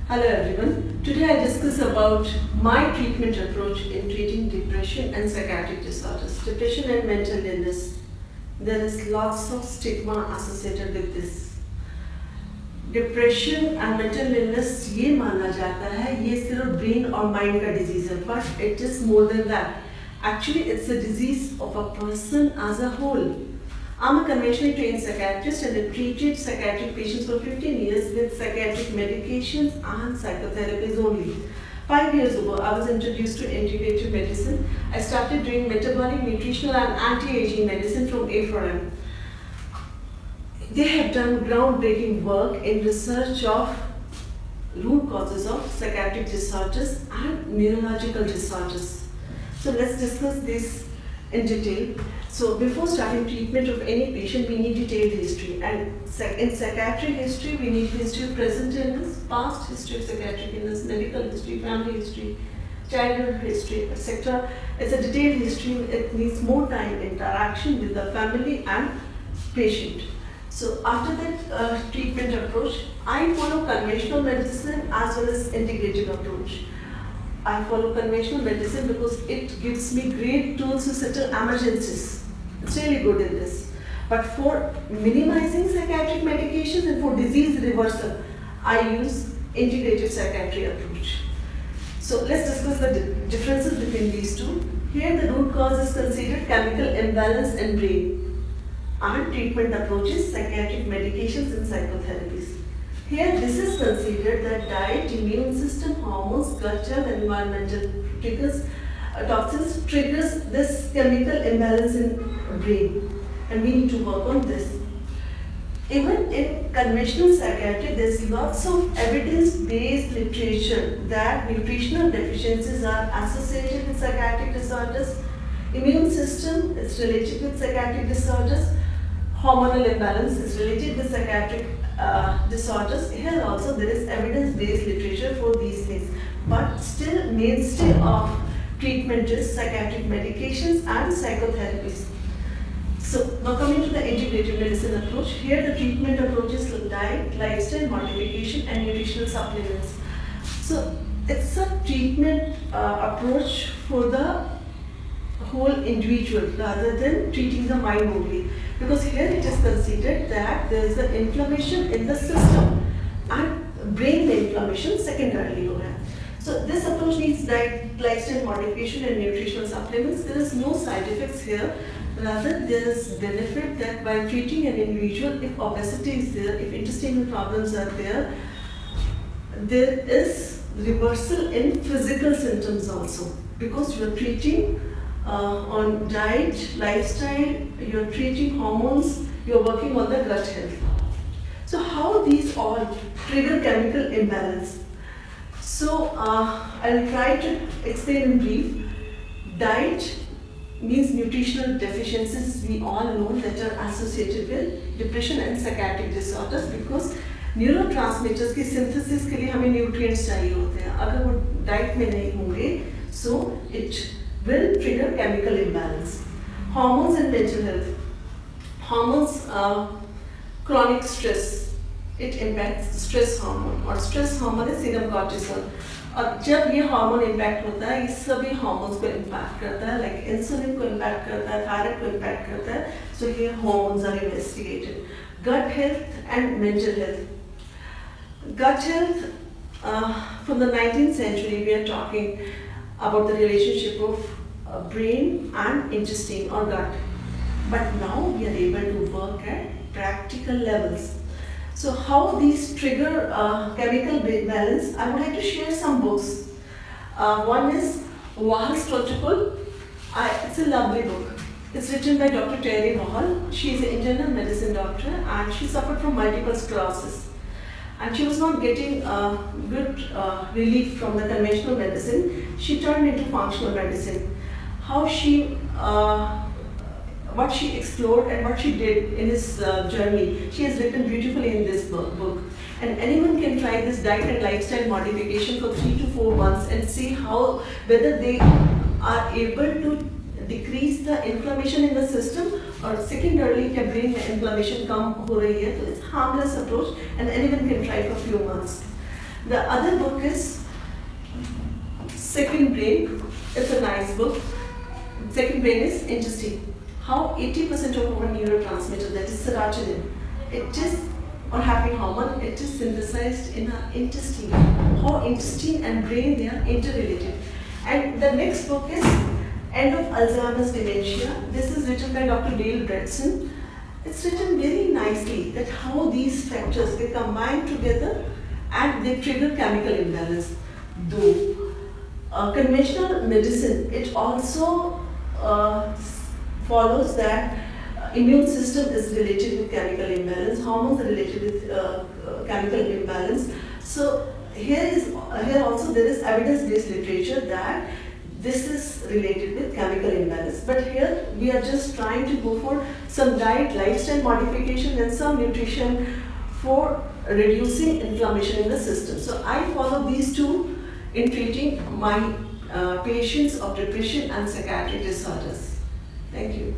Hello everyone. Today I discuss about my treatment approach in treating depression and psychiatric disorders. Depression and mental illness. There is lots of stigma associated with this. Depression and mental illness ये माना जाता है ये सिर्फ brain और mind का disease है, but it is more than that. Actually, it's a disease of a person as a whole. I'm a conventionally trained psychiatrist and I've treated psychiatric patients for 15 years with psychiatric medications and psychotherapies only. 5 years ago, I was introduced to integrative medicine. I started doing metabolic, nutritional and anti-aging medicine from A4M. They have done groundbreaking work in research of root causes of psychiatric disorders and neurological disorders. So let's discuss this in detail. So before starting treatment of any patient, we need detailed history. And in psychiatric history, we need history of present illness, past history of psychiatric illness, medical history, family history, childhood history, etc. It's a detailed history. It needs more time interaction with the family and patient. So after that treatment approach, I follow conventional medicine as well as integrative approach. I follow conventional medicine because it gives me great tools to settle emergencies. It's really good in this. But for minimizing psychiatric medications and for disease reversal, I use integrative psychiatry approach. So let's discuss the differences between these two. Here the root cause is considered chemical imbalance in brain. And treatment approaches, psychiatric medications and psychotherapies. Here this is considered that diet, immune system, hormones, gut health, environmental triggers, toxins triggers this chemical imbalance in brain, and we need to work on this. Even in conventional psychiatry, there is lots of evidence-based literature that nutritional deficiencies are associated with psychiatric disorders. Immune system is related with psychiatric disorders. Hormonal imbalance is related with psychiatric disorders. Here also there is evidence-based literature for these things, but still mainstay of treatment is psychiatric medications and psychotherapies. So now coming to the integrative medicine approach, here the treatment approaches like diet, lifestyle modification and nutritional supplements. So it's a treatment approach for the whole individual rather than treating the mind only, because here it is considered that there is an inflammation in the system and brain inflammation secondarily ho hai. So this approach needs diet, lifestyle modification and nutritional supplements. There is no side effects here, rather there is benefit that by treating an individual, if obesity is there, if intestinal problems are there, there is reversal in physical symptoms also, because you are treating on diet, lifestyle, you're treating hormones, you're working on the gut health. So how these all trigger chemical imbalance? So I'll try to explain in brief. Diet means nutritional deficiencies, we all know, that are associated with depression and psychiatric disorders, because neurotransmitters की synthesis के लिए हमें nutrients चाहिए होते हैं. अगर वो diet में नहीं होंगे, so it will trigger chemical imbalance. Hormones and mental health. Hormones, chronic stress, it impacts stress hormone, और stress hormone है serum cortisol. और जब ये हार्मोन इम्पैक्ट होता है, ये सभी हार्मोन्स को इम्पैक्ट करता है, लाइक इंसुलिन को इम्पैक्ट करता है, थायराइड को इम्पैक्ट करता है. So here hormones are investigated. Gut health and mental health. Gut health, from the 19th century, we are talking about the relationship of brain and intestine or gut. But now we are able to work at practical levels. So how these trigger chemical balance? I would like to share some books. One is Wahal's Protocol. It's a lovely book. It's written by Dr. Terry Wahal. She is an internal medicine doctor and she suffered from multiple sclerosis. And she was not getting good relief from the conventional medicine. She turned into functional medicine. How she, what she explored and what she did in this journey, she has written beautifully in this book. And anyone can try this diet and lifestyle modification for 3 to 4 months and see how, whether they are able to decrease the inflammation in the system, or secondarily क्या brain में inflammation कम हो रही है. तो it's harmless approach and anyone can try for few months. The other book is Second Brain. It's a nice book. Second Brain is interesting. How 80% of our neurotransmitter, that is serotonin, it is, or happy hormone, it is synthesized in our intestine. How intestine and brain, they are interrelated. And the next book is End of Alzheimer's Dementia. This is written by Dr. Dale Bredesen. It's written very nicely that how these factors, they combine together and they trigger chemical imbalance. Though conventional medicine, it also follows that immune system is related with chemical imbalance, hormones are related with chemical imbalance. So here also there is evidence-based literature that this is related with chemical imbalance. But here we are just trying to go for some diet, lifestyle modification and some nutrition for reducing inflammation in the system. So I follow these two in treating my patients of depression and psychiatric disorders. Thank you.